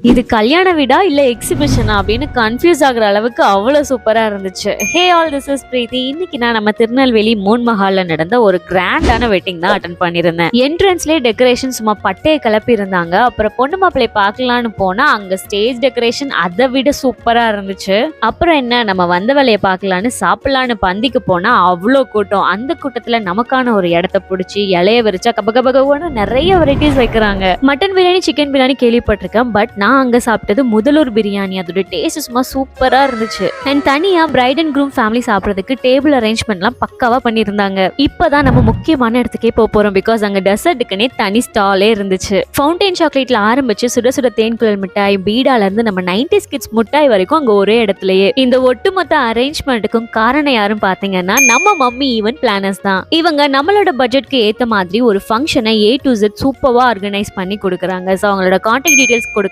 இது கல்யாண வீடா இல்ல எக்ஸிபிஷனா அப்படின்னு கன்ஃபியூஸ் ஆகுற அளவுக்கு அவ்வளவு சூப்பரா இருந்துச்சு. ஹே ஆல், திஸ் இஸ் பிரீத்தி. இன்னைக்கு நான் நம்ம திருநெல்வேலி மூன் மஹால்ல நடந்த ஒரு கிராண்டான வெட்டிங் தான் அட்டன் பண்ணியிருந்தேன். என்ட்ரன்ஸ்லயே டெக்கரேஷன் சும்மா பட்டையை கிளப்பி இருந்தாங்க. அப்புறம் பொண்ணு மாப்பிள்ளைய பார்க்கலான்னு போனா அங்க ஸ்டேஜ் டெக்கரேஷன் அதை விட சூப்பரா இருந்துச்சு. அப்புறம் என்ன, நம்ம வந்த வேலையை பார்க்கலான்னு சாப்பிடலான்னு பந்திக்கு போனா அவ்வளோ கூட்டம். அந்த கூட்டத்துல நமக்கான ஒரு இடத்த பிடிச்சி இலைய விரிச்சா கபகபகன்னு நிறைய வெரைட்டிஸ் வைக்கிறாங்க. மட்டன் பிரியாணி, சிக்கன் பிரியாணி கேள்விப்பட்டிருக்கேன். பட் நான் அங்க சாப்பிட்டது முதலூர் பிரியாணி. அதோட டேஸ்ட் சும்மா சூப்பரா இருந்துச்சு. அண்ட் தனியா பிரைட் அண்ட் க்ரூம் ஃபேமிலி சாப்பிட்றதுக்கு டேபிள் அரேஞ்ச்மெண்ட்லாம் பக்காவா பண்ணியிருந்தாங்க. இப்பதான் நம்ம முக்கியமான இடத்துக்கே போறோம். பிகாஸ் அங்க டெசர்ட்டுக்குனே தனி ஸ்டாலே இருந்துச்சு. ஃபவுண்டைன் சாக்லேட்ல ஆரம்பிச்சு சுட சுட தேன் குழல் மிட்டாய், பீடால இருந்து நம்ம 90s கிட்ஸ் மிட்டாய் வரைக்கும் அங்க ஒரே இடத்துலயே. இந்த ஒட்டுமொத்த அரேஞ்ச்மெண்ட்டுக்கும் காரணம் யாரும் பாத்தீங்கன்னா நம்ம மம்மி ஈவென்ட் பிளானர்ஸ் தான். இவங்க நம்மளோட பட்ஜெட்க்கு ஏத்த மாதிரி ஒரு ஃபங்க்ஷனை A to Z சூப்பரா ஆர்கனைஸ் பண்ணி கொடுக்குறாங்க. ஸோ அவங்களோட கான்டாக்ட் டீடைல்ஸ் கொடுக்குற